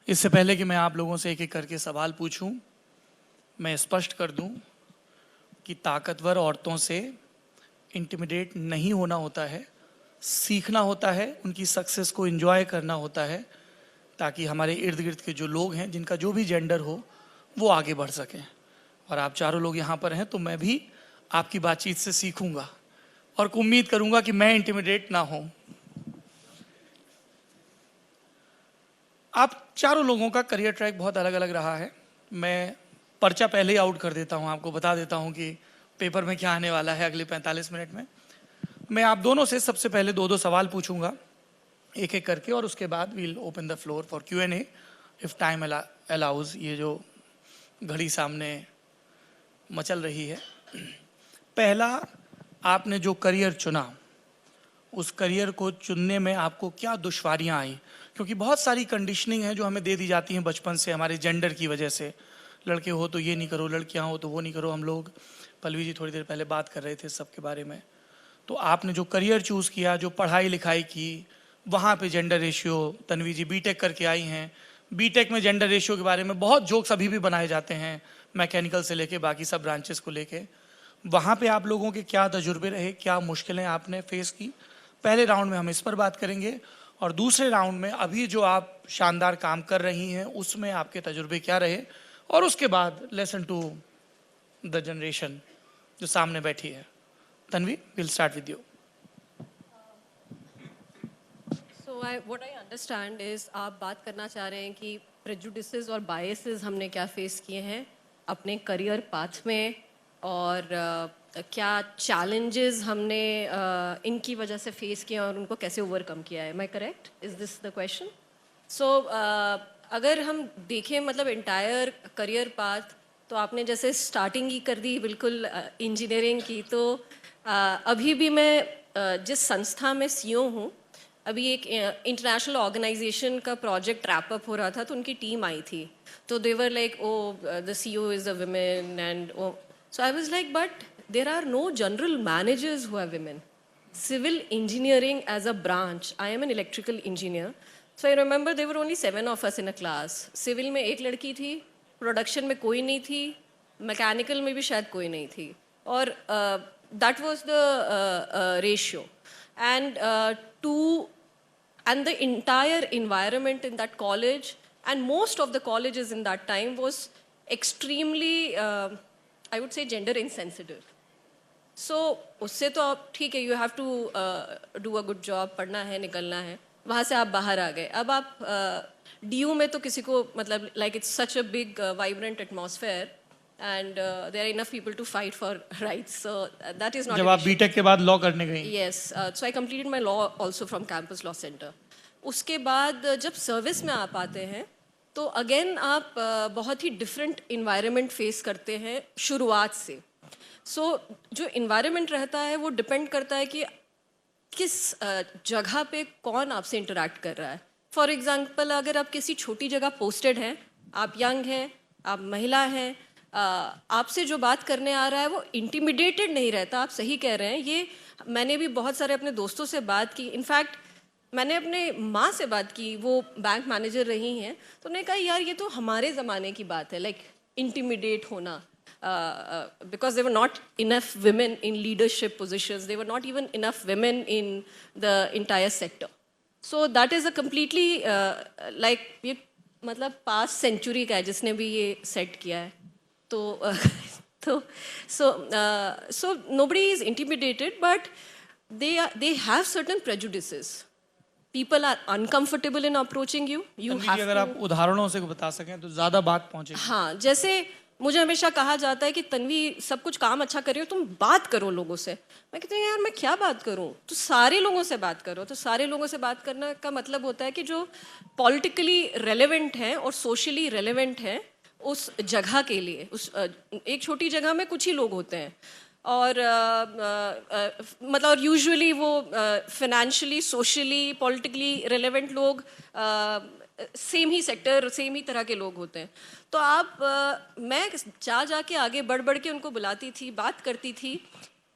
इससे पहले कि मैं आप लोगों से एक एक करके सवाल पूछूं, मैं स्पष्ट कर दूं कि ताकतवर औरतों से इंटिमिडेट नहीं होना होता है, सीखना होता है, उनकी सक्सेस को एंजॉय करना होता है, ताकि हमारे इर्द गिर्द के जो लोग हैं, जिनका जो भी जेंडर हो, वो आगे बढ़ सकें। और आप चारों लोग यहाँ पर हैं तो मैं भी आपकी बातचीत से सीखूंगा और उम्मीद करूंगा कि मैं इंटिमिडेट ना हूं। आप चारों लोगों का करियर ट्रैक बहुत अलग अलग रहा है। मैं पर्चा पहले ही आउट कर देता हूं, आपको बता देता हूं कि पेपर में क्या आने वाला है अगले 45 मिनट में। मैं आप दोनों से सबसे पहले दो दो सवाल पूछूंगा एक एक करके, और उसके बाद we'll open the floor for Q&A if time allows. ये जो घड़ी सामने मचल रही है, पहला, आपने जो करियर चुना, उस करियर को चुनने में आपको क्या दुश्वारियां आई? क्योंकि बहुत सारी कंडीशनिंग है जो हमें दे दी जाती हैं बचपन से हमारे जेंडर की वजह से। लड़के हो तो ये नहीं करो, लड़कियां हो तो वो नहीं करो। हम लोग, पल्लवी जी थोड़ी देर पहले बात कर रहे थे सबके बारे में। तो आपने जो करियर चूज़ किया, जो पढ़ाई लिखाई की, वहाँ पे जेंडर रेशियो, तन्वी जी बीटेक करके आई हैं, बीटेक में जेंडर रेशियो के बारे में बहुत जोक्स अभी भी बनाए जाते हैं, मैकेनिकल से लेके बाकी सब ब्रांचेस को लेके। वहाँ पे आप लोगों के क्या तजुर्बे रहे, क्या मुश्किलें आपने फेस की? पहले राउंड में हम इस पर बात करेंगे, और दूसरे राउंड में अभी जो आप शानदार काम कर रही हैं उसमें आपके तजुर्बे क्या रहे, और उसके बाद लेसन टू द जनरेशन जो सामने बैठी है। Tanvi, will start with you. So what I understand is आप बात करना चाह रहे हैं कि prejudices और biases हमने क्या फेस किए हैं अपने करियर पाथ में, और क्या challenges हमने इनकी वजह से फेस किए और उनको कैसे ओवरकम किया है। Am I correct? Is this the question? So अगर हम देखें मतलब इंटायर करियर पाथ, तो आपने जैसे स्टार्टिंग ही कर दी बिल्कुल इंजीनियरिंग की। तो अभी भी मैं जिस संस्था में CEO हूँ, अभी एक इंटरनेशनल ऑर्गेनाइजेशन का प्रोजेक्ट रैप अप हो रहा था, तो उनकी टीम आई थी। तो they were like, oh the CEO is a women, and oh, so I was like, but there are no general managers who are women. Civil engineering as a branch, I am an electrical engineer, so I remember there were only 7 of us in a class. Civil में एक लड़की थी, production में कोई नहीं थी, mechanical में भी शायद कोई नहीं थी, और that was the ratio. And the entire environment in that college and most of the colleges in that time was extremely, I would say, gender insensitive. So उससे तो आप ठीक है, you have to do a good job, पढ़ना है, निकलना है, वहाँ से आप बाहर आ गए। अब आप DU में तो किसी को मतलब like it's such a big vibrant atmosphere, and there are enough people to fight for rights, so that is not. जब आप बीटेक के बाद लॉ करने गई? Yes, so I completed my law also from campus law center. उसके बाद जब service में आप आते हैं तो अगेन आप बहुत ही डिफरेंट इन्वायरमेंट फेस करते हैं शुरुआत से। सो जो इन्वायरमेंट रहता है वो डिपेंड करता है कि किस जगह पे कौन आपसे इंटरेक्ट कर रहा है। फॉर एग्जांपल, अगर आप किसी छोटी जगह पोस्टेड हैं, आप यंग हैं, आप महिला हैं, आपसे जो बात करने आ रहा है वो इंटिमिडेटेड नहीं रहता। आप सही कह रहे हैं, ये मैंने भी बहुत सारे अपने दोस्तों से बात की। इनफैक्ट मैंने अपने माँ से बात की, वो बैंक मैनेजर रही हैं, तो उन्होंने कहा यार ये तो हमारे ज़माने की बात है, लाइक इंटिमिडेट होना, because they were not enough women in leadership positions, they were not even enough women in the entire sector. So that is a completely like, ये मतलब पास्ट सेंचुरी का है जिसने भी ये सेट किया है। तो so nobody is intimidated, but they have certain prejudices. People are uncomfortable in approaching you. You have अगर आप उदाहरणों से बता सकें तो ज़्यादा बात पहुँचेगी। हाँ, जैसे मुझे हमेशा कहा जाता है कि तन्वी सब कुछ काम अच्छा कर रही हो, तुम बात करो लोगों से। मैं कहती हूँ यार मैं क्या बात करूँ, तो सारे लोगों से बात करो। तो सारे लोगों से बात करने का मतलब होता है कि जो पॉलिटिकली रेलेवेंट हैं और सोशली रेलेवेंट हैं उस जगह के लिए। उस एक छोटी जगह में कुछ ही लोग होते हैं, और मतलब यूजुअली वो फिनेंशियली, सोशली, पॉलिटिकली रेलेवेंट लोग सेम ही सेक्टर, सेम ही तरह के लोग होते हैं। तो आप मैं जा के आगे बढ़ बढ़ के उनको बुलाती थी, बात करती थी,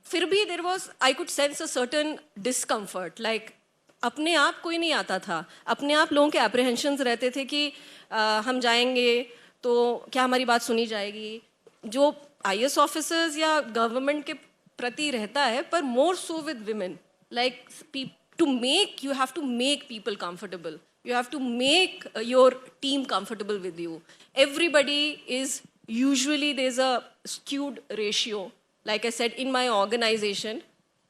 फिर भी there was, I could sense a certain discomfort, like अपने आप कोई नहीं आता था, अपने आप लोगों के एप्रीहेंशंस रहते थे कि हम जाएंगे तो क्या हमारी बात सुनी जाएगी, जो आईएएस ऑफिसर्स या गवर्नमेंट के प्रति रहता है, पर more so with women, like to make, you have to make people comfortable, you have to make your team comfortable with you. Everybody is usually, there's a skewed ratio. Like I said, in my organization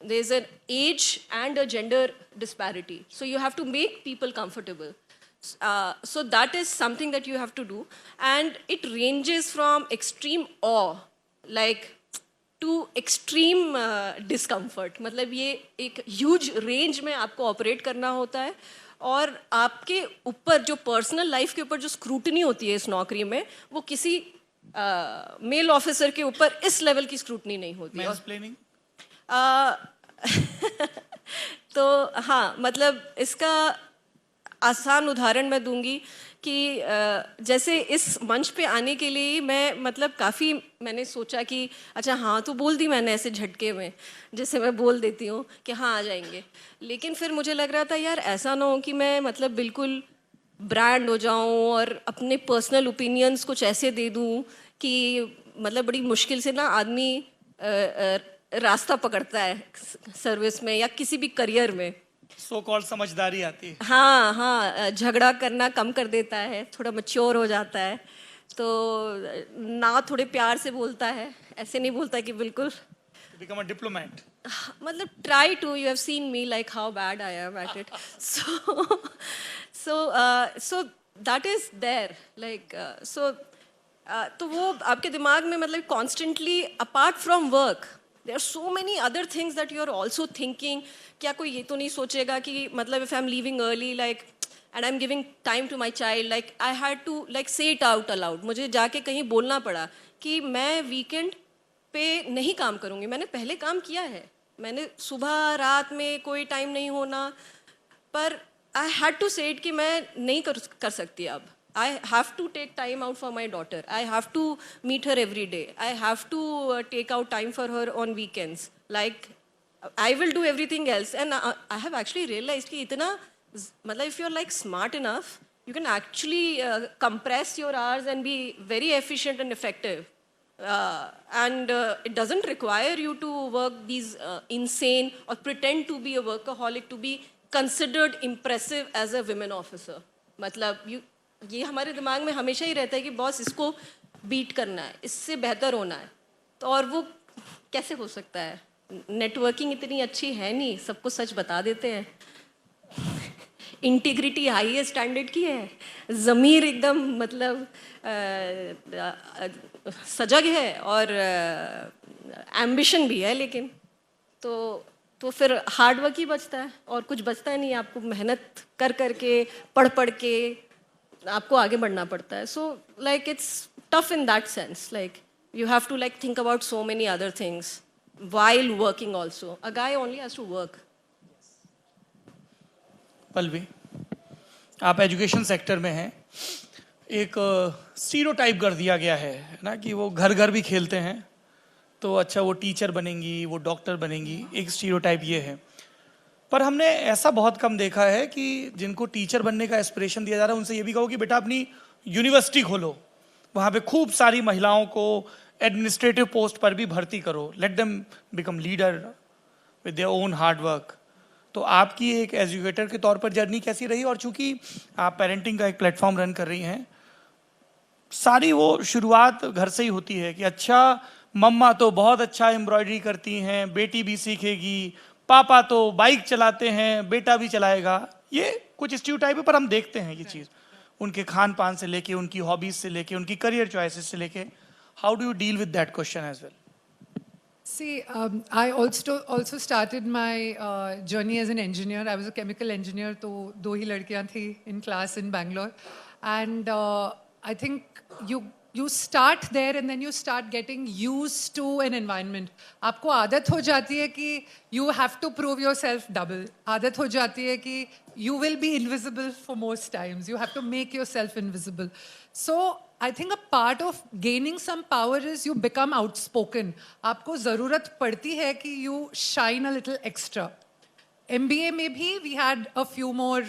there's an age and a gender disparity, so you have to make people comfortable. So that is something that you have to do, and it ranges from extreme awe like to extreme discomfort. मतलब ये एक huge range में आपको operate करना होता है, और आपके ऊपर जो पर्सनल लाइफ के ऊपर जो स्क्रूटनी होती है इस नौकरी में, वो किसी मेल ऑफिसर के ऊपर इस लेवल की स्क्रूटनी नहीं होती है। तो हाँ, मतलब इसका आसान उदाहरण मैं दूंगी कि जैसे इस मंच पे आने के लिए मैं मतलब काफ़ी मैंने सोचा कि अच्छा हाँ तो बोल दी मैंने ऐसे झटके में, जैसे मैं बोल देती हूँ कि हाँ आ जाएंगे, लेकिन फिर मुझे लग रहा था यार ऐसा ना हो कि मैं मतलब बिल्कुल ब्रांड हो जाऊँ और अपने पर्सनल ओपिनियंस कुछ ऐसे दे दूँ कि मतलब बड़ी मुश्किल से ना आदमी रास्ता पकड़ता है सर्विस में या किसी भी करियर में, सो कॉल्ड समझदारी आती है। हाँ हाँ, झगड़ा करना कम कर देता है, थोड़ा मैच्योर हो जाता है, तो ना थोड़े प्यार से बोलता है, ऐसे नहीं बोलता कि बिल्कुल बिकम अ डिप्लोमेट। मतलब try to, you have seen me like how bad I am at it, so that is there like so, तो वो आपके दिमाग में मतलब constantly apart from work there are so many other things that you are also thinking, क्या कोई ये तो नहीं सोचेगा कि मतलब if I'm leaving early like and I'm giving time to my child, like I had to like say it out aloud, मुझे जाके कहीं बोलना पड़ा कि मैं वीकेंड पे नहीं काम करूँगी, मैंने पहले काम किया है, मैंने सुबह रात में कोई टाइम नहीं होना, पर I had to say it कि मैं नहीं कर सकती अब, I have to take time out for my daughter. I have to meet her every day. I have to take out time for her on weekends. Like, I will do everything else. And I have actually realized कि इतना, मतलब if you're like smart enough, you can actually compress your hours and be very efficient and effective. And it doesn't require you to work these insane or pretend to be a workaholic to be considered impressive as a women officer. मतलब ये हमारे दिमाग में हमेशा ही रहता है कि boss इसको बीट करना है, इससे बेहतर होना है, तो और वो कैसे हो सकता है, नेटवर्किंग इतनी अच्छी है नहीं, सबको सच बता देते हैं, इंटीग्रिटी हाई स्टैंडर्ड की है, ज़मीर एकदम मतलब सजग है और एम्बिशन भी है, लेकिन तो फिर हार्ड वर्क ही बचता है और कुछ बचता नहीं, आपको मेहनत कर करके पढ़ के आपको आगे बढ़ना पड़ता है. So like it's tough in that sense, like you have to like think about so many other things while working also. A guy only has to work. Pallavi, आप एजुकेशन सेक्टर में हैं, एक स्टीरियोटाइप कर दिया गया है ना कि वो घर घर भी खेलते हैं, तो अच्छा वो टीचर बनेंगी, वो डॉक्टर बनेंगी, एक स्टीरियोटाइप ये है. पर हमने ऐसा बहुत कम देखा है कि जिनको टीचर बनने का एस्पिरेशन दिया जा रहा है उनसे ये भी कहो कि बेटा अपनी यूनिवर्सिटी खोलो, वहाँ पे खूब सारी महिलाओं को एडमिनिस्ट्रेटिव पोस्ट पर भी भर्ती करो, let them become leader with their own hard work. तो आपकी एक एजुकेटर के तौर पर जर्नी कैसी रही? और चूंकि आप पेरेंटिंग का एक प्लेटफॉर्म रन कर रही हैं, सारी वो शुरुआत घर से ही होती है कि अच्छा मम्मा तो बहुत अच्छा एम्ब्रॉयडरी करती हैं, बेटी भी सीखेगी, पापा तो बाइक चलाते हैं, बेटा भी चलाएगा. ये कुछ स्टीरियोटाइप है, पर हम देखते हैं ये चीज़ उनके खान पान से लेके, उनकी हॉबीज से लेके, उनकी करियर चॉइसेस से लेके. How do you deal with that question as well? See, I also started my journey as an engineer. I was a chemical engineer, तो दो ही लड़कियां थी in class in Bangalore, and I think you start there and then you start getting used to an environment. आपको आदत हो जाती है कि you have to prove yourself double. आदत हो जाती है कि you will be invisible for most times. You have to make yourself invisible. So I think a part of gaining some power is you become outspoken. आपको ज़रूरत पड़ती है कि you shine a little extra. MBA maybe we had a few more,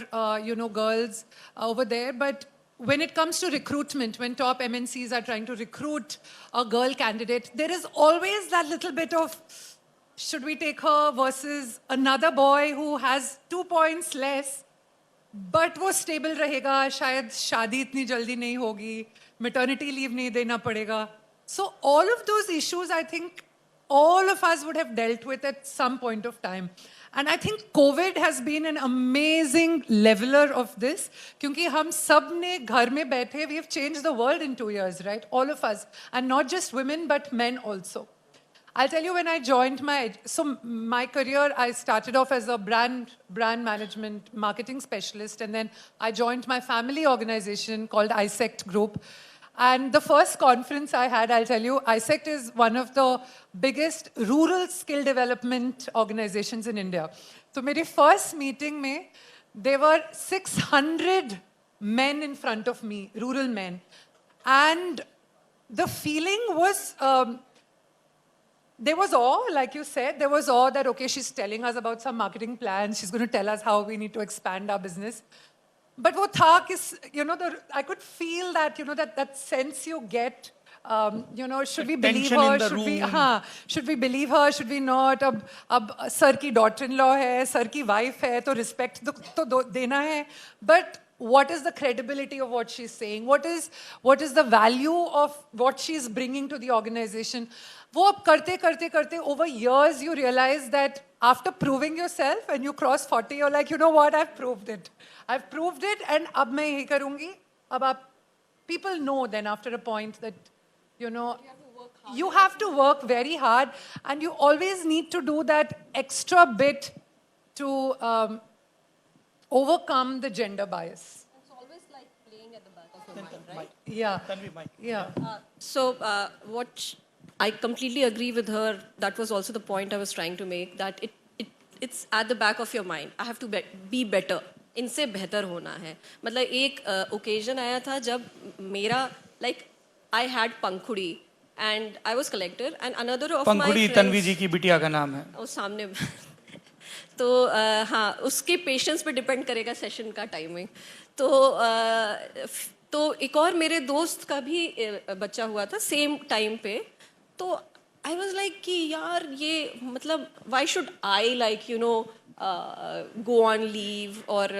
girls over there, but when it comes to recruitment, when top MNCs are trying to recruit a girl candidate, there is always that little bit of, should we take her versus another boy who has 2 points less, but वो stable रहेगा, शायद शादी इतनी जल्दी नहीं होगी, maternity leave नहीं देना पड़ेगा. So all of those issues, I think, all of us would have dealt with at some point of time. And I think COVID has been an amazing leveler of this, क्योंकि हम सब ने घर में बैठे, we have changed the world in 2 years, right? All of us. And not just women, but men also. I'll tell you, when I joined my career, I started off as a brand management marketing specialist, and then I joined my family organization called ISECT Group. And the first conference I had, I'll tell you, ISECT is one of the biggest rural skill development organizations in India. So my first meeting mein, there were 600 men in front of me, rural men. And the feeling was, there was awe, like you said, there was awe that, okay, she's telling us about some marketing plans, she's going to tell us how we need to expand our business. But वो था कि, I could feel that, that sense you get, should we believe her? Should we believe her? Should we not? अब sir की daughter-in-law है, sir की wife है, तो respect तो देना है. But what is the credibility of what she's saying? What is the value of what she's bringing to the organization? वो अब करते, over years you realize that after proving yourself and you cross 40, you're like, you know what, I've proved it, and अब मैं यही करूँगी. अब people know then after a point that, you have to work very hard, and you always need to do that extra bit to overcome the gender bias. It's always like playing at the back of your mind, right? Yeah. Yeah. So what I completely agree with her. That was also the point I was trying to make, that it's at the back of your mind. I have to be better. इनसे बेहतर होना है. मतलब एक occasion आया था जब मेरा, like, I had Pankhuri and I was collector, and another of my friends. पंखुड़ी तन्वी जी की बिटिया का नाम है. उस सामने तो हाँ, उसके पेशेंस पे डिपेंड करेगा सेशन का टाइमिंग. तो एक और मेरे दोस्त का भी बच्चा हुआ था सेम टाइम पे. तो आई वॉज लाइक कि यार ये मतलब why should I like go on leave, और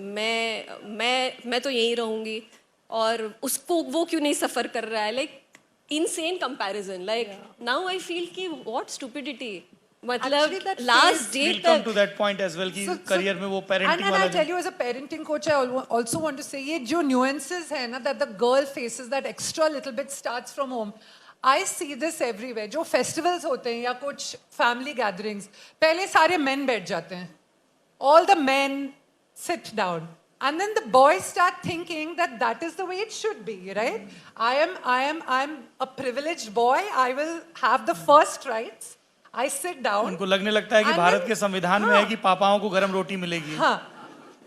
मैं तो यहीं रहूँगी, और उसको वो क्यों नहीं सफ़र कर रहा है. Like insane comparison. Like now I feel कि व्हाट स्टुपिडिटी. मतलब लास्ट डे तक. We'll come to that point as well कि करियर में वो parenting वाला. And I tell you, as a parenting coach, I also want to say ये जो nuances है ना, that the girl faces, that extra little bit starts from home. I see this everywhere. जो festivals होते हैं या कुछ family gatherings, पहले सारे men बैठ जाते हैं. All the men sit down. And then the boys start thinking that is the way it should be, right? I'm a privileged boy. I will have the first rights. I sit down. उनको लगने लगता है कि भारत के संविधान में है कि पापाओं को गरम रोटी मिलेगी. हाँ.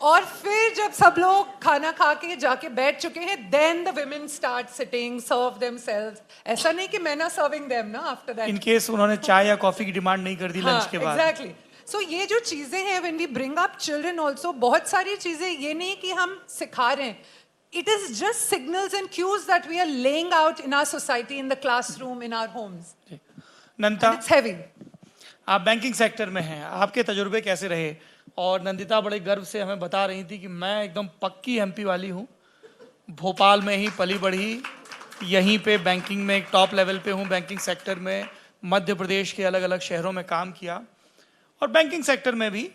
और फिर जब सब लोग खाना खा के जाके बैठ चुके हैं, then the women start sitting, serve themselves. ऐसा नहीं कि मैं ना serving them ना after that. In case उन्होंने चाय या कॉफी की डिमांड नहीं कर दी लंच के बाद. Exactly. So ये जो चीजें हैं, when we bring up children also, बहुत सारी चीजें ये नहीं कि हम सिखा रहे हैं. It is just signals and cues that we are laying out in our society, in the classroom, in our homes. Nandita, And it's heavy. आप बैंकिंग सेक्टर में हैं, आपके तजुर्बे कैसे रहे? और नंदिता बड़े गर्व से हमें बता रही थी कि मैं एकदम पक्की एमपी वाली हूँ, भोपाल में ही पली बढ़ी, यहीं पे बैंकिंग में एक टॉप लेवल पे हूँ, बैंकिंग सेक्टर में मध्य प्रदेश के अलग अलग शहरों में काम किया, और बैंकिंग सेक्टर में भी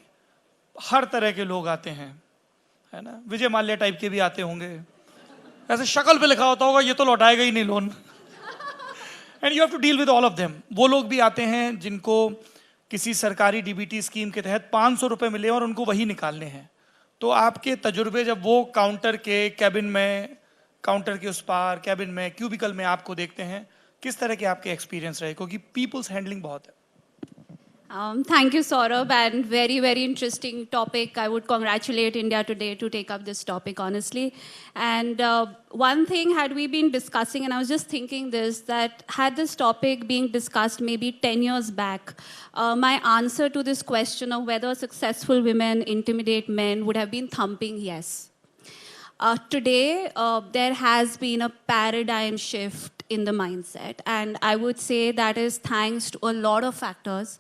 हर तरह के लोग आते हैं, है ना. विजय माल्या टाइप के भी आते होंगे, ऐसे शक्ल पे लिखा होता होगा ये तो लौटाएगा ही नहीं loan, and you have to deal with all of them. वो लोग भी आते हैं जिनको किसी सरकारी डीबीटी स्कीम के तहत 500 रुपए मिले और उनको वही निकालने हैं. तो आपके तजुर्बे जब वो काउंटर के कैबिन में, काउंटर के उस पार कैबिन में, क्यूबिकल में आपको देखते हैं, किस तरह के आपके एक्सपीरियंस रहे? क्योंकि पीपल्स हैंडलिंग बहुत है. Thank you, Saurabh, and very, very interesting topic. I would congratulate India today to take up this topic, honestly. And one thing had we been discussing, and I was just thinking this, that had this topic being discussed maybe 10 years back, my answer to this question of whether successful women intimidate men would have been thumping yes. Today, there has been a paradigm shift in the mindset, and I would say that is thanks to a lot of factors.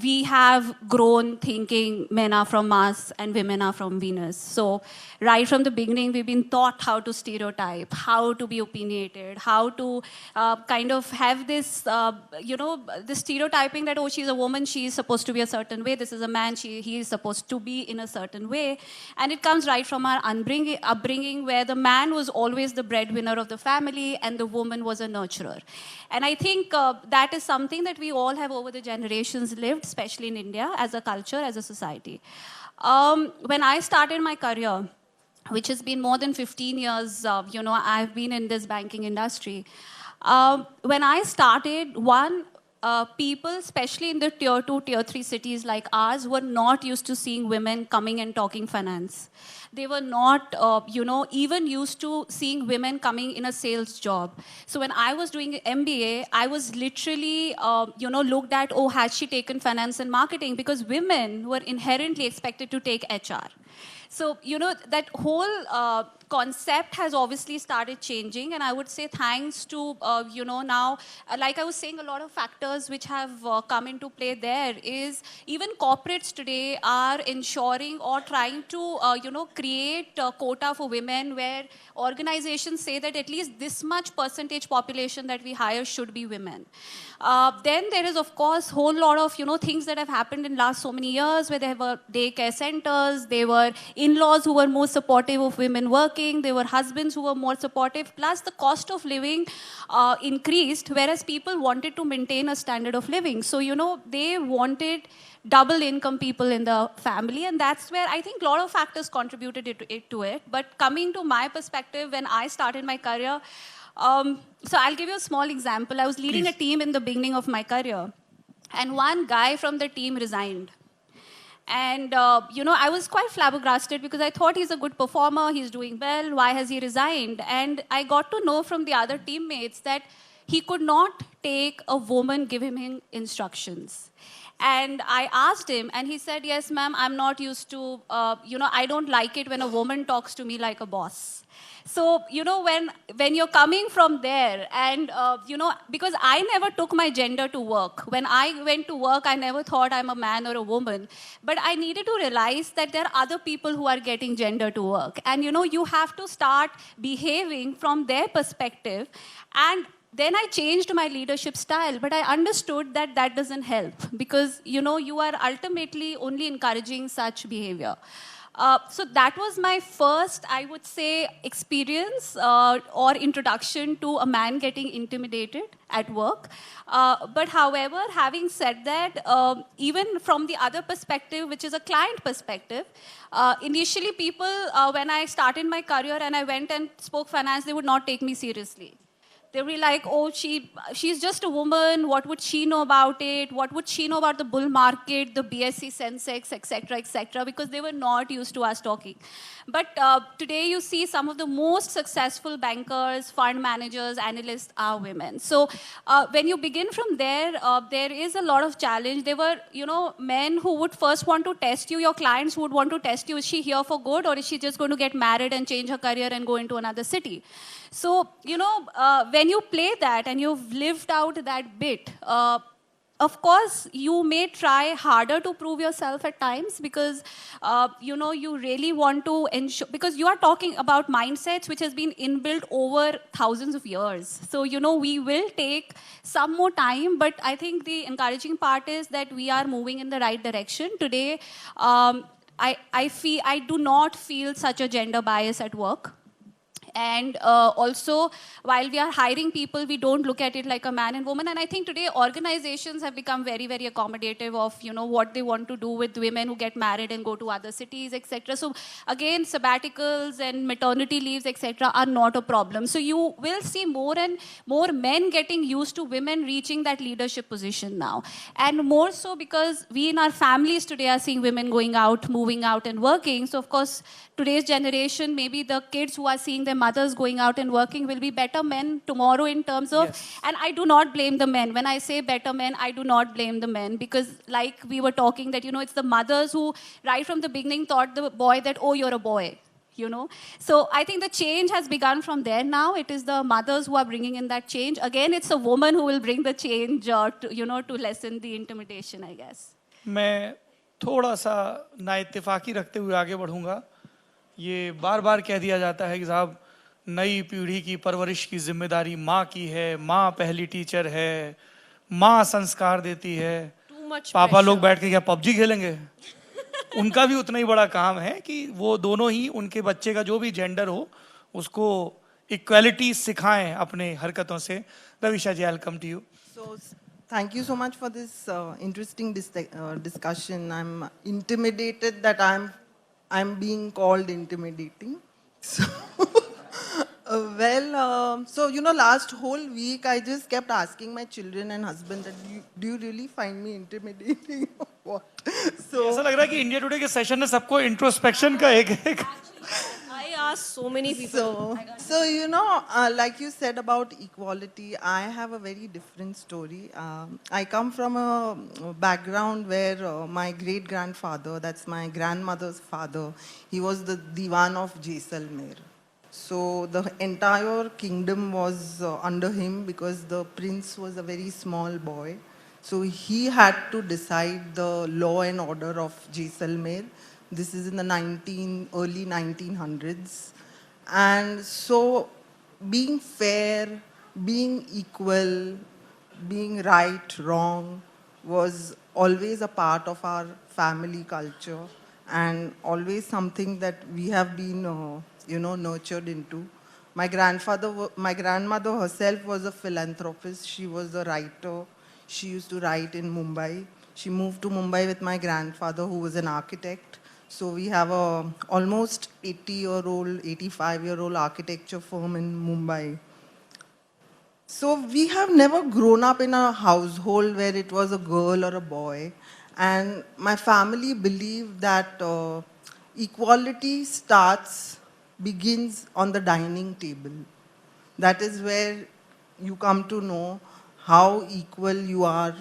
We have grown thinking men are from Mars and women are from Venus. So right from the beginning, we've been taught how to stereotype, how to be opinionated, how to kind of have this, this stereotyping that, oh, she's a woman, she's supposed to be a certain way. This is a man, he is supposed to be in a certain way. And it comes right from our upbringing where the man was always the breadwinner of the family and the woman was a nurturer. And I think that is something that we all have over the generations lived, especially in India, as a culture, as a society. When I started my career, which has been more than 15 years, I've been in this banking industry. When I started, people, especially in the tier 2, tier 3 cities like ours, were not used to seeing women coming and talking finance. They were not, even used to seeing women coming in a sales job. So when I was doing MBA, I was literally, looked at, oh, has she taken finance and marketing? Because women were inherently expected to take HR. So, that whole concept has obviously started changing. And I would say thanks to, now, like I was saying, a lot of factors which have come into play there is even corporates today are ensuring or trying to, create a quota for women where organizations say that at least this much percentage population that we hire should be women. Then there is, of course, a whole lot of, things that have happened in last so many years where there were daycare centers, there were in-laws who were more supportive of women working, there were husbands who were more supportive, plus the cost of living increased, whereas people wanted to maintain a standard of living. So, they wanted double income people in the family, and that's where I think a lot of factors contributed to it. But coming to my perspective, when I started my career, so I'll give you a small example. I was leading a team in the beginning of my career, and one guy from the team resigned. And, I was quite flabbergasted because I thought he's a good performer, he's doing well, why has he resigned? And I got to know from the other teammates that he could not take a woman give him instructions. And I asked him, and he said, yes, ma'am, I'm not used to, I don't like it when a woman talks to me like a boss. So, when you're coming from there and, because I never took my gender to work. When I went to work, I never thought I'm a man or a woman. But I needed to realize that there are other people who are getting gender to work. And, you have to start behaving from their perspective. And then I changed my leadership style, but I understood that that doesn't help because, you are ultimately only encouraging such behavior. So that was my first, I would say, experience or introduction to a man getting intimidated at work. But however, having said that, even from the other perspective, which is a client perspective, initially people, when I started my career and I went and spoke finance, they would not take me seriously. They were like, oh, she's just a woman. What would she know about it? What would she know about the bull market, the BSE, Sensex, etc., because they were not used to us talking. But today you see some of the most successful bankers, fund managers, analysts are women. So when you begin from there, there is a lot of challenge. There were, men who would first want to test you. Your clients would want to test you. Is she here for good or is she just going to get married and change her career and go into another city? So, when you play that and you've lived out that bit, of course, you may try harder to prove yourself at times because, you really want to ensure, because you are talking about mindsets which has been inbuilt over thousands of years. So, we will take some more time, but I think the encouraging part is that we are moving in the right direction. Today, I do not feel such a gender bias at work. And also, while we are hiring people, we don't look at it like a man and woman. And I think today organizations have become very, very accommodative of, what they want to do with women who get married and go to other cities, etc. So again, sabbaticals and maternity leaves, etc. are not a problem. So you will see more and more men getting used to women reaching that leadership position now. And more so because we in our families today are seeing women going out, moving out and working. So of course, today's generation, maybe the kids who are seeing their mothers going out and working will be better men tomorrow in terms of, Yes. and I do not blame the men. When I say better men, I do not blame the men, because like we were talking that, it's the mothers who right from the beginning taught the boy that, oh, you're a boy. So I think the change has begun from there now. It is the mothers who are bringing in that change. Again, it's a woman who will bring the change to lessen the intimidation, I guess. मैं थोड़ा सा नाइत्तेफाकी रखते हुए आगे बढ़ूंगा। ये बार बार कह दिया जाता है कि साहब नई पीढ़ी की परवरिश की जिम्मेदारी माँ की है, माँ पहली टीचर है, माँ संस्कार देती है। Too much पापा लोग pressure. बैठ के क्या पबजी खेलेंगे? उनका भी उतना ही बड़ा काम है कि वो दोनों ही उनके बच्चे का जो भी जेंडर हो उसको इक्वालिटी सिखाएं अपने हरकतों से। Ravisha ji, I will come to you. So, thank you so much for this interesting discussion. I'm intimidated that I'm being called intimidating. So, so last whole week I just kept asking my children and husband that do you really find me intimidating or what? So ऐसा लग रहा है कि India today के session ने सबको introspection का एक I asked so many people. So like you said about equality, I have a very different story. I come from a background where my great-grandfather, that's my grandmother's father, he was the Diwan of Jaisalmer. So the entire kingdom was under him because the prince was a very small boy. So he had to decide the law and order of Jaisalmer. This is in the early 1900s. And so being fair, being equal, being right, wrong was always a part of our family culture and always something that we have been, nurtured into. My grandmother herself was a philanthropist. She was a writer. She used to write in Mumbai. She moved to Mumbai with my grandfather, who was an architect. So we have a almost 80-year-old, 85-year-old architecture firm in Mumbai. So we have never grown up in a household where it was a girl or a boy. And my family believed that equality begins on the dining table. That is where you come to know how equal you are,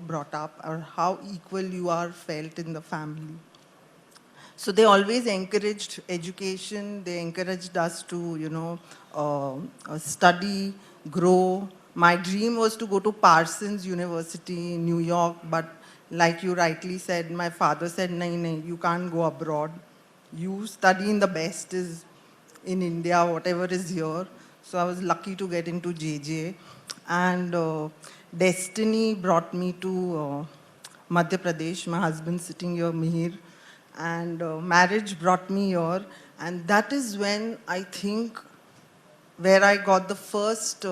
brought up, or how equal you are felt in the family. So they always encouraged education. They encouraged us to, study, grow. My dream was to go to Parsons University in New York, but like you rightly said, my father said, no, you can't go abroad. You study in the best is in India, whatever is here. So I was lucky to get into JJ. And destiny brought me to Madhya Pradesh. My husband sitting here, Mihir. And marriage brought me here. And that is when I think where I got the first,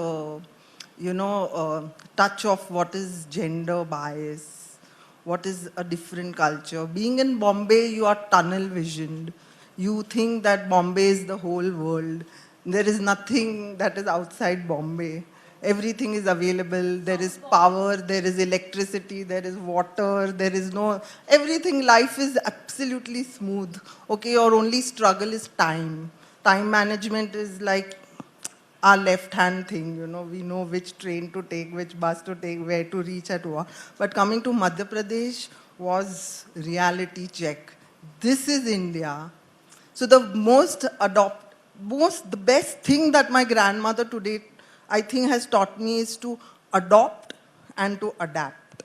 touch of what is gender bias, what is a different culture. Being in Bombay, you are tunnel visioned. You think that Bombay is the whole world. There is nothing that is outside Bombay. Everything is available. There is power, there is electricity, there is water, there is everything. Life is absolutely smooth. Okay, your only struggle is time. Time management is like our left-hand thing, we know which train to take, which bus to take, where to reach at what. But coming to Madhya Pradesh was reality check. This is India. So the the best thing that my grandmother today, I think, has taught me is to adopt and to adapt.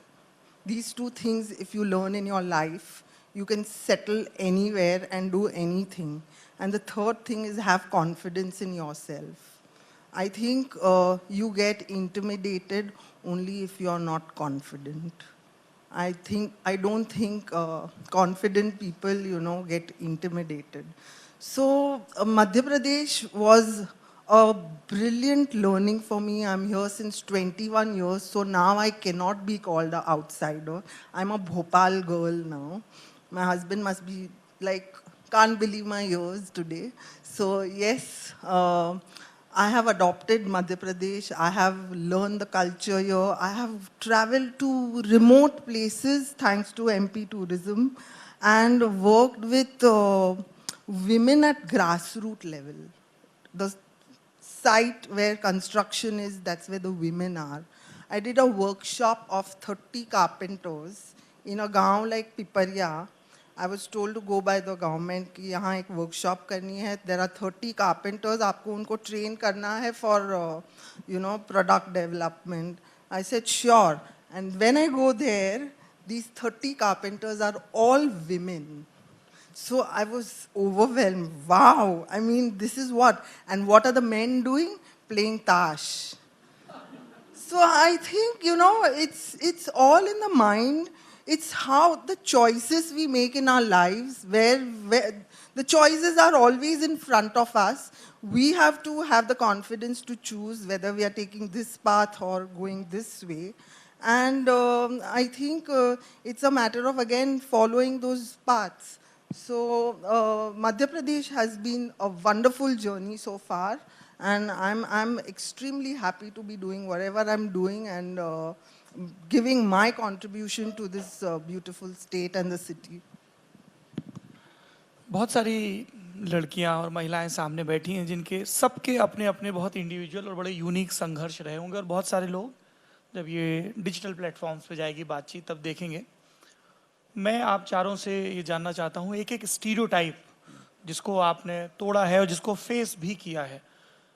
These two things, if you learn in your life, you can settle anywhere and do anything. And the third thing is have confidence in yourself. I think you get intimidated only if you are not confident. I don't think confident people, get intimidated. So Madhya Pradesh was a brilliant learning for me. I'm here since 21 years, so now I cannot be called an outsider. I'm a Bhopal girl now. My husband must be like, can't believe my ears today. So yes, I have adopted Madhya Pradesh. I have learned the culture here. I have traveled to remote places thanks to MP tourism and worked with women at grassroots level. The site where construction is, that's where the women are. I did a workshop of 30 carpenters in a gaon like Piparia. I was told to go by the government कि यहाँ एक workshop करनी है. There are 30 carpenters. आपको उनको train करना है for product development. I said sure. And when I go there, these 30 carpenters are all women. So I was overwhelmed. Wow, I mean, this is what? And what are the men doing? Playing tash. So I think, it's all in the mind. It's how the choices we make in our lives, where the choices are always in front of us. We have to have the confidence to choose whether we are taking this path or going this way. And I think it's a matter of, again, following those paths. So Madhya Pradesh has been a wonderful journey so far, and I'm extremely happy to be doing whatever I'm doing and giving my contribution to this beautiful state and the city. बहुत सारी लड़कियां और महिलाएं सामने बैठी हैं जिनके सबके अपने अपने बहुत इंडिविजुअल और बड़े यूनिक संघर्ष रहे होंगे, और बहुत सारे लोग जब ये डिजिटल प्लेटफॉर्म्स पे जाएगी बातचीत तब देखेंगे. मैं आप चारों से ये जानना चाहता हूँ, एक एक स्टीरियोटाइप जिसको आपने तोड़ा है और जिसको फेस भी किया है.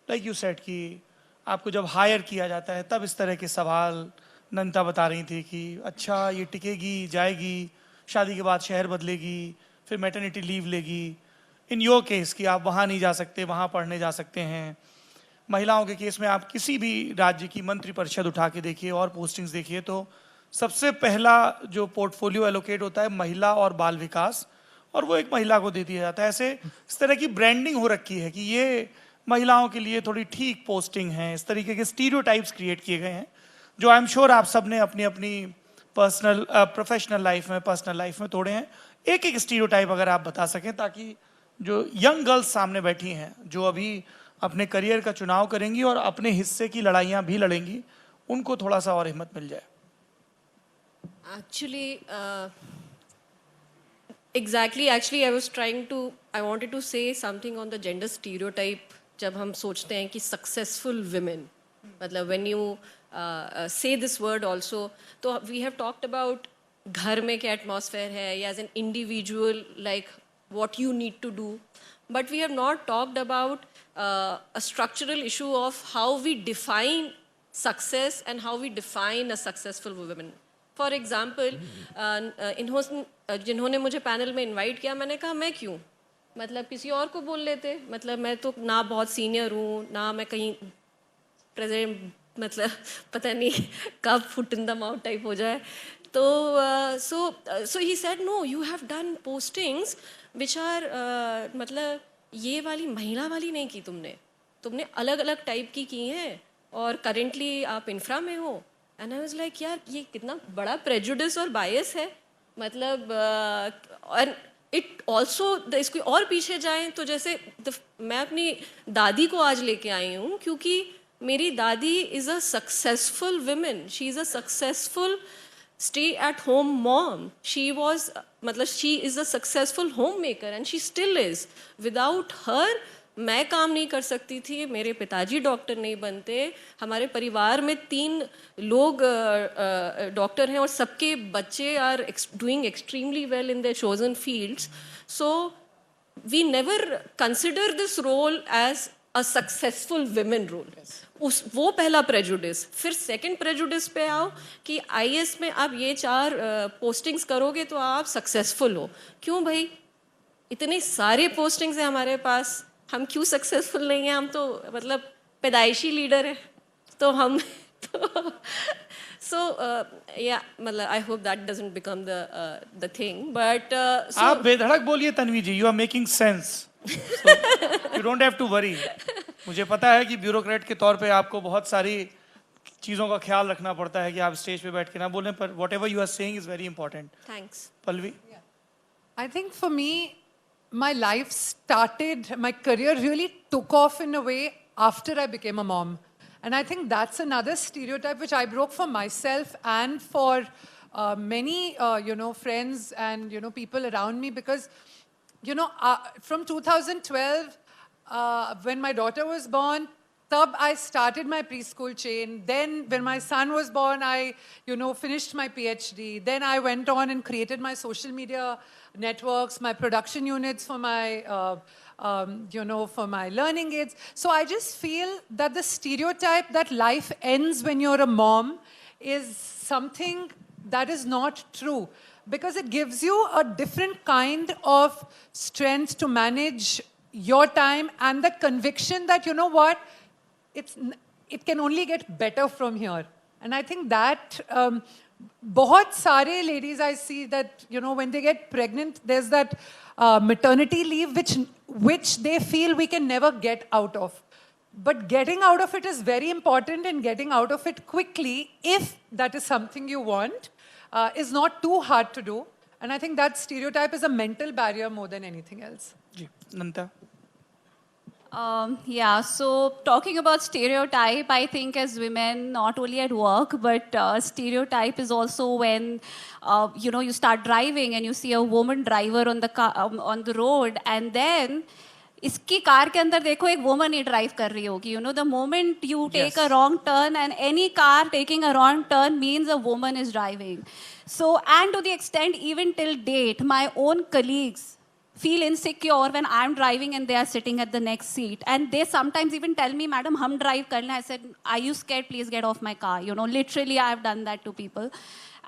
लाइक यू सेड कि आपको जब हायर किया जाता है तब इस तरह के सवाल नंता बता रही थी कि अच्छा ये टिकेगी, जाएगी, शादी के बाद शहर बदलेगी, फिर मैटरनिटी लीव लेगी. इन योर केस कि आप वहाँ नहीं जा सकते, वहाँ पढ़ने जा सकते हैं. महिलाओं के केस में आप किसी भी राज्य की मंत्री परिषद उठा के देखिए और पोस्टिंग्स देखिए तो सबसे पहला जो पोर्टफोलियो एलोकेट होता है महिला और बाल विकास, और वो एक महिला को दे दिया जाता है. ऐसे इस तरह की ब्रांडिंग हो रखी है कि ये महिलाओं के लिए थोड़ी ठीक पोस्टिंग है. इस तरीके के स्टीरियोटाइप्स क्रिएट किए गए हैं जो आई एम श्योर आप सब ने अपनी अपनी पर्सनल प्रोफेशनल लाइफ में, पर्सनल लाइफ में तोड़े हैं. एक एक स्टीरियोटाइप अगर आप बता सकें ताकि जो यंग गर्ल्स सामने बैठी हैं जो अभी अपने करियर का चुनाव करेंगी और अपने हिस्से की लड़ाइयाँ भी लड़ेंगी, उनको थोड़ा सा और हिम्मत मिल जाए. Actually, actually, I wanted to say something on the gender stereotype. जब हम सोचते हैं कि successful women, मतलब when you say this word also, तो we have talked about घर में क्या atmosphere है, या as an individual, like what you need to do. But we have not talked about a structural issue of how we define success and how we define a successful woman. For example जिन्होंने मुझे panel में invite किया, मैंने कहा मैं क्यों, मतलब किसी और को बोल लेते, मतलब मैं तो ना बहुत सीनियर हूँ ना मैं कहीं प्रेजेंट, मतलब पता नहीं कब foot in the mouth type हो जाए. तो so he said no, you have done postings which are मतलब ये वाली महिला वाली नहीं की तुमने अलग अलग टाइप की हैं, और करेंटली आप इंफ्रा में हो. एंड आई वाज लाइक यार ये कितना बड़ा प्रेजुडिस और बायस है, मतलब और इट ऑल्सो इसको और पीछे जाएं तो जैसे मैं अपनी दादी को आज लेके आई हूँ क्योंकि मेरी दादी is a successful women, she is a successful stay at home mom, she was मतलब she is a successful homemaker and she still is. Without her मैं काम नहीं कर सकती थी, मेरे पिताजी डॉक्टर नहीं बनते, हमारे परिवार में 3 लोग डॉक्टर हैं और सबके बच्चे are doing extremely well in their chosen fields. So we never consider this role as a successful women role. वो पहला प्रेजुडिस. फिर सेकंड प्रेजुडिस पे आओ कि आईएएस में आप ये 4 पोस्टिंग्स करोगे तो आप सक्सेसफुल हो. क्यों भाई, इतने सारे पोस्टिंग्स हैं हमारे पास, हम क्यों सक्सेसफुल नहीं हैं? हम तो मतलब पैदाइशी लीडर है तो हम तो सो या मतलब I hope that doesn't become the thing. But आप बेधड़क बोलिए Tanvi ji, you are making sense. So you don't have to worry. मुझे पता है कि ब्यूरोक्रेट के तौर पे आपको बहुत सारी चीज़ों का ख्याल रखना पड़ता है कि आप स्टेज पे बैठ के ना बोलें, पर whatever you are saying is very important. Thanks. Pallavi? I think for me, my life started, my career really took off in a way after I became a mom. And I think that's another stereotype which I broke for myself and for many, friends and, people around me because, from 2012, when my daughter was born, tab I started my preschool chain. Then when my son was born, I, finished my PhD. Then I went on and created my social media networks, my production units for my, for my learning aids. So I just feel that the stereotype that life ends when you're a mom is something that is not true because it gives you a different kind of strength to manage your time and the conviction that, you know what, it can only get better from here. And I think that बहुत सारे ladies I see that, when they get pregnant, there's that maternity leave which they feel we can never get out of. But getting out of it is very important, and getting out of it quickly, if that is something you want, is not too hard to do. And I think that stereotype is a mental barrier more than anything else. जी, नंता? So talking about stereotype, I think as women, not only at work, but stereotype is also when, you start driving and you see a woman driver on the car, on the road, and then इसकी car के अंदर देखो एक woman ही drive कर रही होगी. The moment you take a wrong turn, and any car taking a wrong turn means a woman is driving. So, and to the extent, even till date, my own colleagues feel insecure when I'm driving and they are sitting at the next seat. And they sometimes even tell me, Madam, hum drive karna. I said, are you scared? Please get off my car. Literally I have done that to people.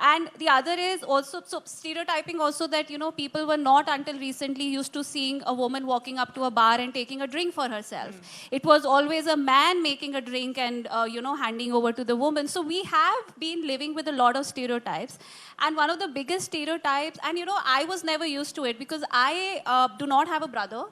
And the other is also, so stereotyping also that, people were not until recently used to seeing a woman walking up to a bar and taking a drink for herself. It was always a man making a drink and, handing over to the woman. So we have been living with a lot of stereotypes. And one of the biggest stereotypes, and, I was never used to it because I do not have a brother.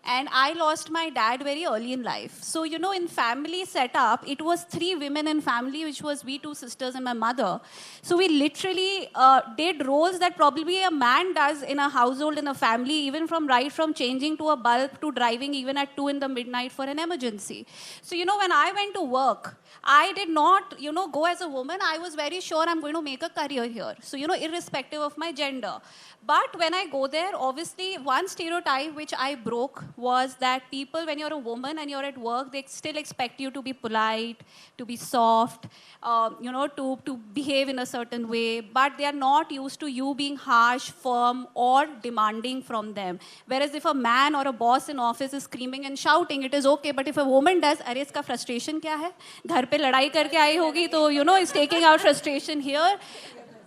And I lost my dad very early in life. So, in family setup, it was 3 women in family, which was we 2 sisters and my mother. So we literally did roles that probably a man does in a household, in a family, even from changing to a bulb to driving even at 2 in the midnight for an emergency. So, when I went to work, I did not, go as a woman. I was very sure I'm going to make a career here. So, irrespective of my gender. But when I go there, obviously, one stereotype which I broke was that people, when you're a woman and you're at work, they still expect you to be polite, to be soft, to behave in a certain way. But they are not used to you being harsh, firm, or demanding from them. Whereas if a man or a boss in office is screaming and shouting, it is okay. But if a woman does, अरे इसका frustration क्या है? घर पे लड़ाई करके आई होगी, तो is taking out frustration here,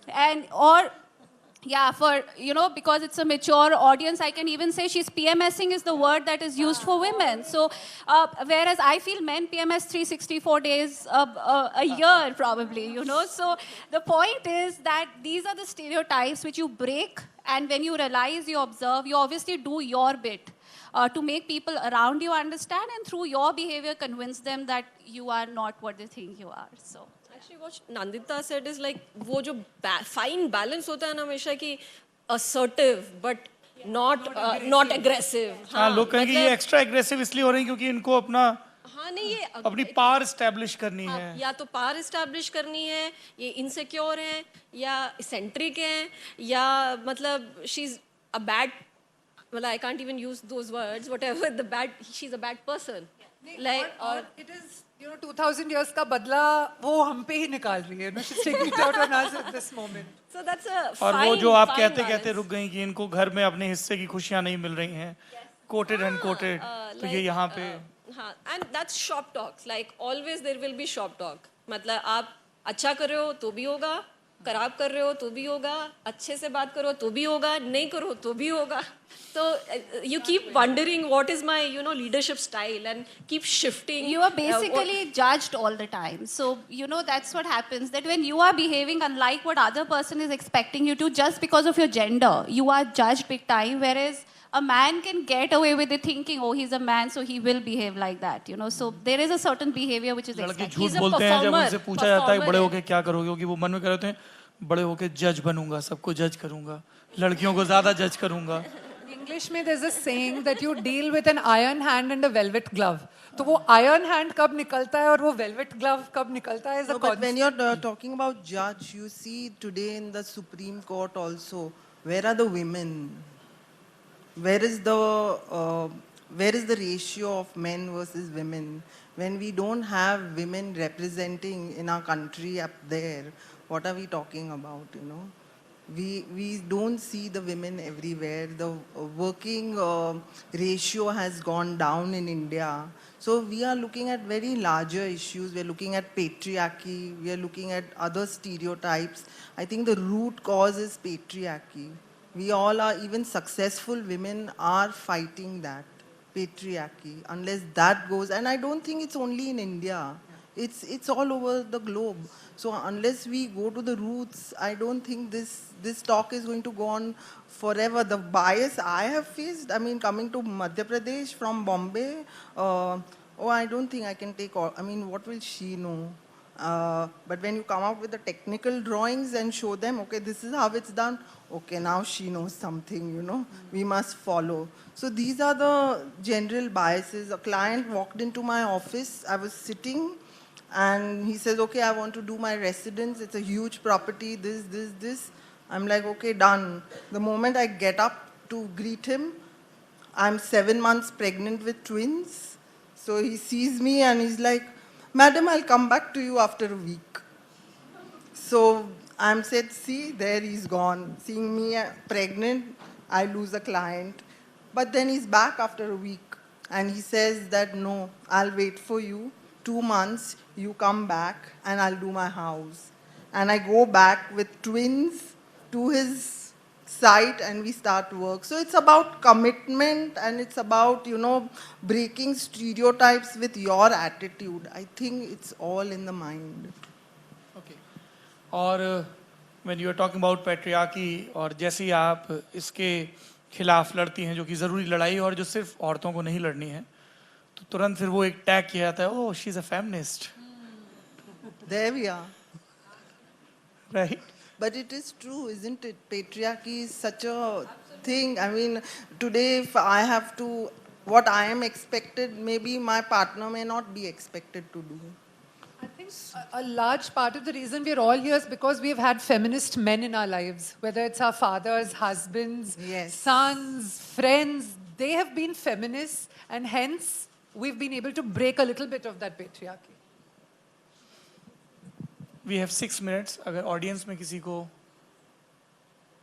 and or. Yeah, for, because it's a mature audience, I can even say she's PMSing is the word that is used for women. So, whereas I feel men PMS 364 days a year probably, So, the point is that these are the stereotypes which you break, and when you realize, you observe, you obviously do your bit to make people around you understand, and through your behavior convince them that you are not what they think you are. So. Actually, what Nandita said is like वो जो fine balance होता है ना हमेशा कि assertive but not aggressive. हाँ, लोग कहेंगे ये extra aggressive इसलिए हो रही है क्योंकि इनको अपनी power establish करनी है. या तो power establish करनी है, ये insecure हैं, या eccentric हैं, या मतलब she's a bad, well I can't even use those words. Whatever she's a bad person. Like or it is. 2000 years का बदला वो हम पे ही निकाल रही है. She's taking it out on us at this moment. So that's a और वो जो आप कहते रुक गई कि इनको घर में अपने हिस्से की खुशियां नहीं मिल रही हैं, quoted and quoted, तो ये यहाँ पे. हाँ, and that's shop talks. Like always there will be shop talk. मतलब आप अच्छा कर रहे हो तो भी होगा, खराब कर रहे हो तो भी होगा, अच्छे से बात करो तो भी होगा, नहीं करो तो भी होगा. So you keep wondering what is my, leadership style, and keep shifting. You are basically judged all the time. So, that's what happens. That when you are behaving unlike what other person is expecting you to, just because of your gender, you are judged big time. Whereas a man can get away with it thinking, oh, he's a man, so he will behave like that, you know. So there is a certain behavior which is लड़के expected. झूठ He's a बोलते हैं जब performer, उनसे पूछा जाता है performer बड़े है। होके क्या करोगे, क्योंकि वो मन में कह रहे हैं बड़े होके जज बनूंगा, सबको जज करूंगा, लड़कियों को ज्यादा जज करूंगा. English में there's a saying that you deal with an iron hand and a velvet glove. तो वो iron hand कब निकलता है और वो velvet glove कब निकलता है is a No, but when constant. you're talking about judge, you see today in the Supreme Court also, where are the women? Where is the ratio of men versus women? When we don't have women representing in our country up there, what are we talking about, you know? We don't see the women everywhere. The working ratio has gone down in India. So we are looking at very larger issues. We're looking at patriarchy. We are looking at other stereotypes. I think the root cause is patriarchy. We all are, even successful women are fighting that patriarchy. Unless that goes, and I don't think it's only in India. It's all over the globe. So unless we go to the roots, I don't think this talk is going to go on forever. The bias I have faced, I mean, coming to Madhya Pradesh from Bombay, I don't think I can take all, I mean, what will she know? But when you come out with the technical drawings and show them, okay, this is how it's done, okay, now she knows something, you know, we must follow. So these are the general biases. A client walked into my office, I was sitting, and he says, okay, I want to do my residence, it's a huge property, this. I'm like, okay, done. The moment I get up to greet him, I'm 7 months pregnant with twins. So he sees me and he's like, madam, I'll come back to you after a week. So I'm said, see, there he's gone. Seeing me pregnant, I lose a client. But then he's back after a week. And he says that, no, I'll wait for you. 2 months, you come back and I'll do my house. And I go back with twins to his site and we start work. So it's about commitment and it's about, you know, breaking stereotypes with your attitude. I think it's all in the mind. Okay. और when you are talking about patriarchy और जैसे ही आप इसके खिलाफ लड़ती हैं, जो कि ज़रूरी लड़ाई और जो सिर्फ औरतों को नहीं लड़नी है, तो तुरंत फिर वो एक टैग किया जाता है, oh, she's a feminist. There we are. Right? But it is true, isn't it? Patriarchy is such a thing. I mean, today if I have to, what I am expected, maybe my partner may not be expected to do. I think a large part of the reason we're all here is because we've had feminist men in our lives, whether it's our fathers, husbands, Yes. sons, friends. They have been feminists, and hence we've been able to break a little bit of that patriarchy. We have 6 minutes. अगर audience में किसी को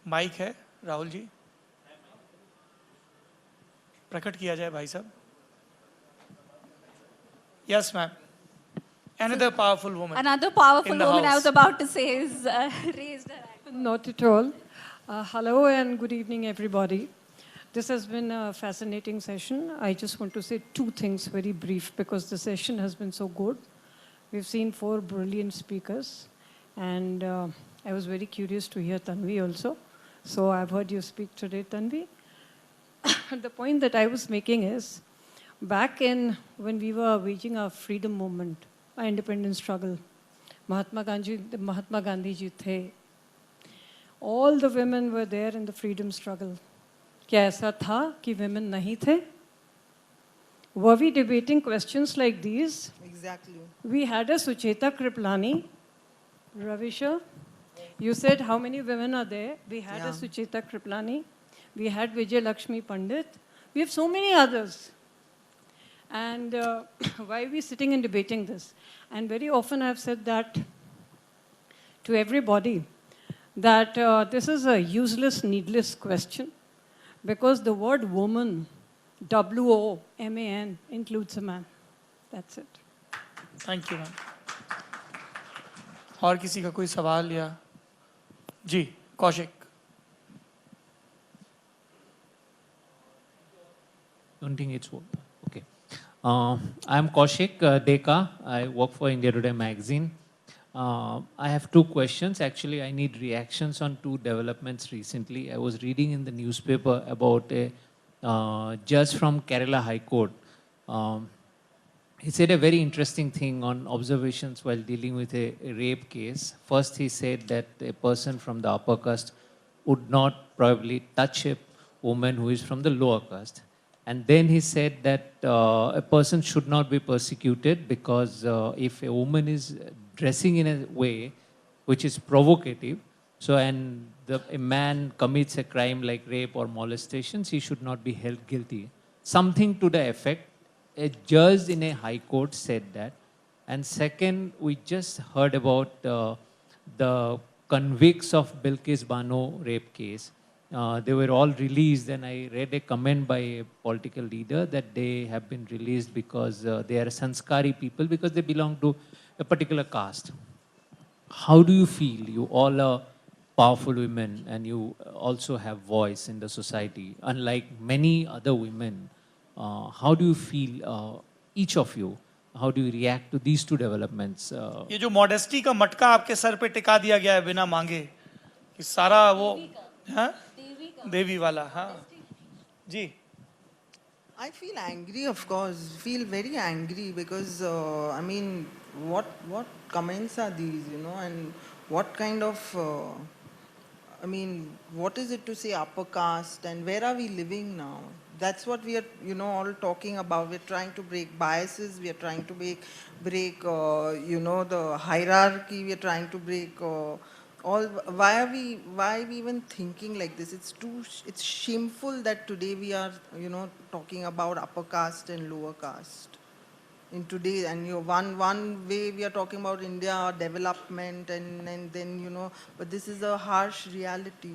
mic है, राहुल जी, प्रकट किया जाए भाई साहब. Yes, ma'am. Another powerful woman. Another powerful in the woman I house. was about to say is raised her hand. Not at all. Hello and good evening, everybody. This has been a fascinating session. I just want to say 2 things very brief because the session has been so good. We've seen 4 brilliant speakers, and I was very curious to hear Tanvi also. So I've heard you speak today, Tanvi. The point that I was making is, back in when we were waging our freedom movement, our independence struggle, Mahatma Gandhi ji the. All the women were there in the freedom struggle. क्या ऐसा था कि women नहीं थे? Were we debating questions like these? Exactly. We had a Sucheta Kriplani, Ravisha. You said how many women are there? We had a Sucheta Kriplani. We had Vijay Lakshmi Pandit. We have so many others. And why are we sitting and debating this? And very often I've said that to everybody, that this is a useless, needless question, because the word woman, W-O-M-A-N, includes a man. That's it. Thank you, ma'am. और किसी का कोई सवाल या जी Kaushik. Don't think it's okay. I'm Kaushik Deka. I work for India Today magazine. I have 2 questions. Actually, I need reactions on 2 developments recently. I was reading in the newspaper about a judge from Kerala High Court. Um, he said a very interesting thing on observations while dealing with a rape case. First, he said that a person from the upper caste would not probably touch a woman who is from the lower caste. And then he said that a person should not be persecuted because if a woman is dressing in a way which is provocative, so a man commits a crime like rape or molestation, he should not be held guilty. Something to the effect. A judge in a high court said that. And second, we just heard about the convicts of Bilkis Bano rape case. They were all released, and I read a comment by a political leader that they have been released because they are sanskari people, because they belong to a particular caste. How do you feel? You all are powerful women and you also have voice in the society, unlike many other women. How do you feel, each of you, how do you react to these two developments? ये जो modesty का मटका आपके sir पे टिका दिया गया है बिना मांगे, कि सारा वो हाँ देवी वाला, हाँ जी. I feel angry, of course. Feel very angry because I mean, what comments are these, you know, and what kind of I mean, what is it to say upper caste, and where are we living now? That's what we are, you know, all talking about. We're trying to break biases. We are trying to break you know, the hierarchy. We are trying to break all. Why are we even thinking like this? It's shameful that today we are, you know, talking about upper caste and lower caste. In today, and you know, one way we are talking about India development, and then, you know, but this is a harsh reality.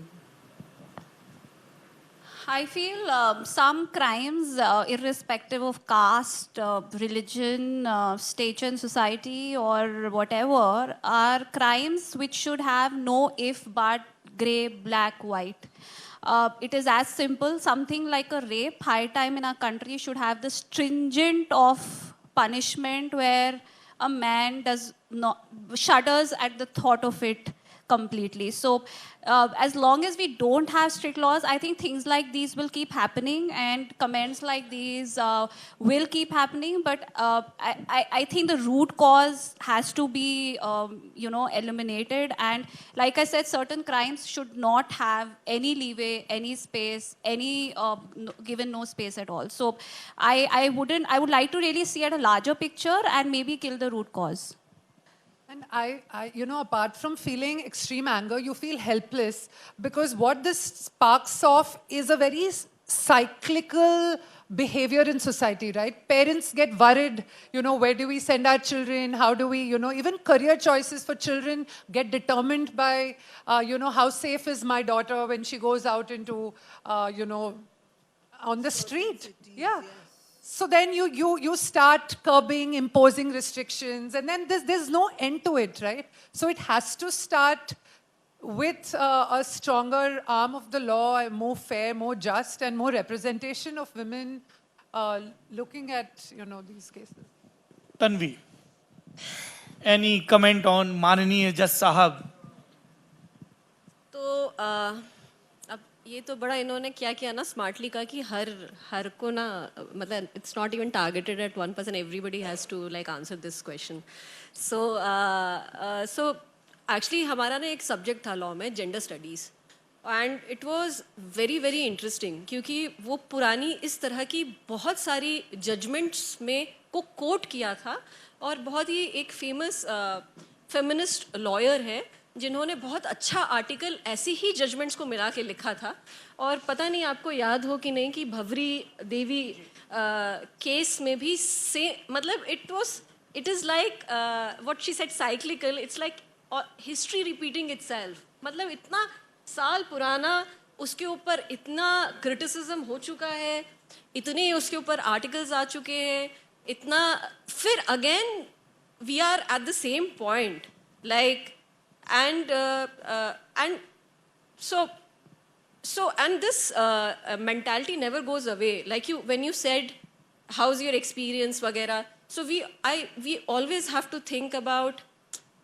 I feel some crimes, irrespective of caste, religion, stature in society, or whatever, are crimes which should have no if, but, grey, black, white. It is as simple. Something like a rape, high time in our country should have the stringent of punishment where a man does not shudders at the thought of it completely. So as long as we don't have strict laws, I think things like these will keep happening, and comments like these will keep happening. But I think the root cause has to be you know, eliminated. And like I said, certain crimes should not have any leeway, any space, any given no space at all. So I would like to really see at a larger picture and maybe kill the root cause. And I, you know, apart from feeling extreme anger, you feel helpless, because what this sparks off is a very cyclical behavior in society, right? Parents get worried, you know, where do we send our children? How do we, you know, even career choices for children get determined by, you know, how safe is my daughter when she goes out into, you know, on the street. Yeah. So then you start curbing, imposing restrictions, and then there's no end to it, right? So it has to start with a stronger arm of the law, more fair, more just, and more representation of women looking at, you know, these cases. Tanvi, any comment on माननीय जज साहब? तो अब ये तो बड़ा इन्होंने क्या किया ना, स्मार्टली कहा कि हर को ना, मतलब it's not even targeted at one person, everybody has to like answer this question. So actually हमारा ना एक सब्जेक्ट था लॉ में, gender studies, and it was very very interesting, क्योंकि वो पुरानी इस तरह की बहुत सारी जजमेंट्स में को कोट किया था. और बहुत ही एक फेमस फेमिनिस्ट लॉयर है जिन्होंने बहुत अच्छा आर्टिकल ऐसी ही जजमेंट्स को मिला के लिखा था. और पता नहीं आपको याद हो कि नहीं कि भवरी देवी केस में भी से, मतलब it is like what she said, cyclical. It's like history repeating itself. मतलब इतना साल पुराना, उसके ऊपर इतना क्रिटिसिज्म हो चुका है, इतने उसके ऊपर आर्टिकल्स आ चुके हैं, इतना फिर again we are at the same point, like and this mentality never goes away. Like when you said how's your experience वगैरह, so we always have to think about,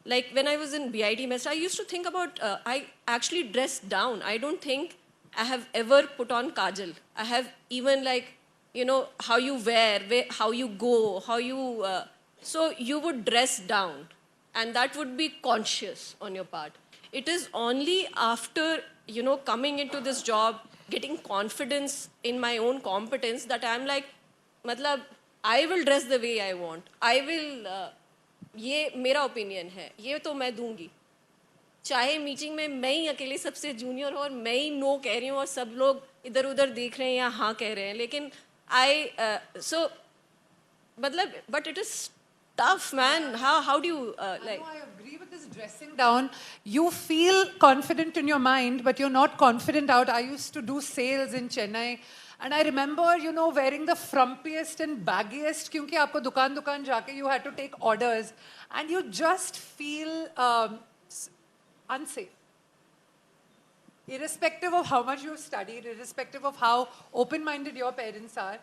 like when I was in BIT mess, I used to think about I actually dressed down. I don't think I have ever put on kajal. I have even like, you know, how you wear, how you go, how you, so you would dress down, and that would be conscious on your part. It is only after, you know, coming into this job, getting confidence in my own competence that I'm like, matlab, I will dress the way I want. I will, ये मेरा opinion है, ये तो मैं दूंगी, चाहे meeting में मैं ही अकेले सबसे जूनियर हूँ और मैं ही नो कह रही हूँ और सब लोग इधर उधर देख रहे हैं या हाँ कह रहे हैं, लेकिन so मतलब but it is tough, man. How do you like? I agree with this dressing down. You feel confident in your mind, but you're not confident out. I used to do sales in Chennai, and I remember, you know, wearing the frumpiest and baggiest, क्योंकि आपको दुकान जाके you had to take orders, and you just feel unsafe. Irrespective of how much you've studied, irrespective of how open-minded your parents are,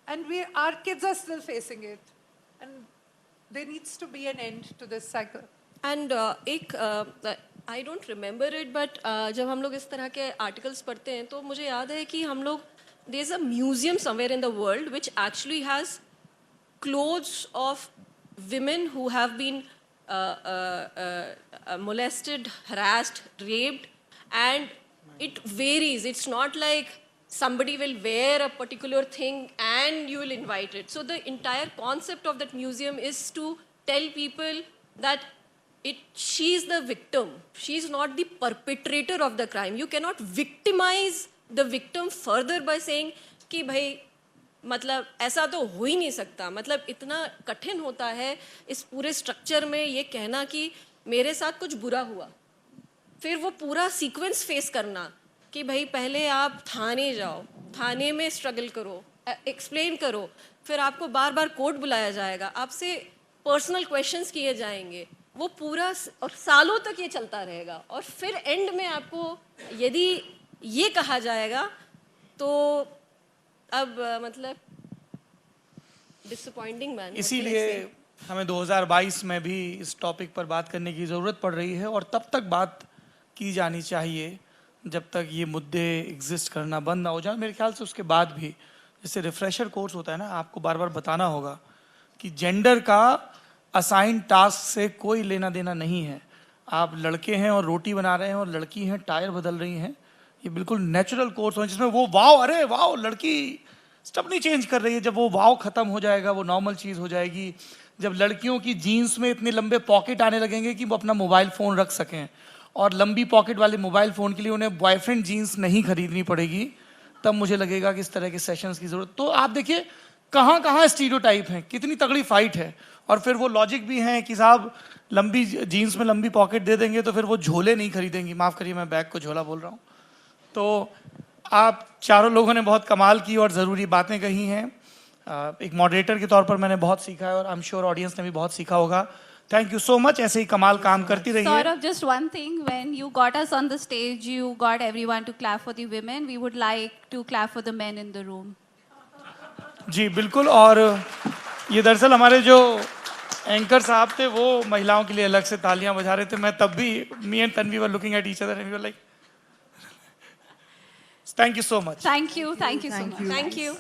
and our kids are still facing it, and there needs to be an end to this cycle. And I don't remember it, but जब हम लोग इस तरह के articles पढ़ते हैं तो मुझे याद है कि हम लोग, there's a museum somewhere in the world which actually has clothes of women who have been molested, harassed, raped, and it varies. It's not like somebody will wear a particular thing and you will invite it. So the entire concept of that museum is to tell people that she's the victim. She's not the perpetrator of the crime. You cannot victimize the victim further by saying कि भाई मतलब ऐसा तो हो ही नहीं सकता. मतलब इतना कठिन होता है इस पूरे स्ट्रक्चर में ये कहना कि मेरे साथ कुछ बुरा हुआ, फिर वो पूरा सीक्वेंस फेस करना कि भाई पहले आप थाने जाओ, थाने में स्ट्रगल करो, एक्सप्लेन करो, फिर आपको बार बार कोर्ट बुलाया जाएगा, आपसे पर्सनल क्वेश्चंस किए जाएंगे, वो पूरा और सालों तक ये चलता रहेगा, और फिर एंड में आपको यदि ये कहा जाएगा तो अब मतलब डिसअपॉइंटिंग मैन. इसीलिए हमें 2022 में भी इस टॉपिक पर बात करने की ज़रूरत पड़ रही है, और तब तक बात की जानी चाहिए जब तक ये मुद्दे एग्जिस्ट करना बंद ना हो जाए. मेरे ख्याल से उसके बाद भी, जैसे रिफ्रेशर कोर्स होता है ना, आपको बार बार बताना होगा कि जेंडर का असाइन टास्क से कोई लेना देना नहीं है. आप लड़के हैं और रोटी बना रहे हैं, और लड़की हैं टायर बदल रही हैं, ये बिल्कुल नेचुरल कोर्स हो जिसमें वो वाव, अरे वाव, लड़की स्टफ नहीं चेंज कर रही है. जब वो वाव खत्म हो जाएगा, वो नॉर्मल चीज़ हो जाएगी. जब लड़कियों की जीन्स में इतने लंबे पॉकेट आने लगेंगे कि वो अपना मोबाइल फ़ोन रख सकें, और लंबी पॉकेट वाले मोबाइल फ़ोन के लिए उन्हें बॉयफ्रेंड जीन्स नहीं खरीदनी पड़ेगी, तब मुझे लगेगा कि इस तरह के सेशंस की ज़रूरत. तो आप देखिए कहाँ कहाँ स्टीरियोटाइप हैं, कितनी तगड़ी फाइट है. और फिर वो लॉजिक भी हैं कि साहब लंबी जीन्स में लंबी पॉकेट दे देंगे तो फिर वो झोले नहीं खरीदेंगी. माफ़ करिए, मैं बैग को झोला बोल रहा हूँ. तो आप चारों लोगों ने बहुत कमाल की और ज़रूरी बातें कही हैं. एक मॉडरेटर के तौर पर मैंने बहुत सीखा है, और आई एम श्योर ऑडियंस ने भी बहुत सीखा होगा. Thank you so much. ऐसे ही कमाल काम करती रहिए. Saurabh, just one thing. When you got us on the stage, you got everyone to clap for the women. We would like to clap for the men in the room. जी बिल्कुल. और ये दरअसल हमारे जो एंकर साहब थे वो महिलाओं के लिए अलग से तालियां बजा रहे थे. मैं तब भी, me and Tanvi were looking at each other and we were like, thank you so much. Thank you so much. Thank you.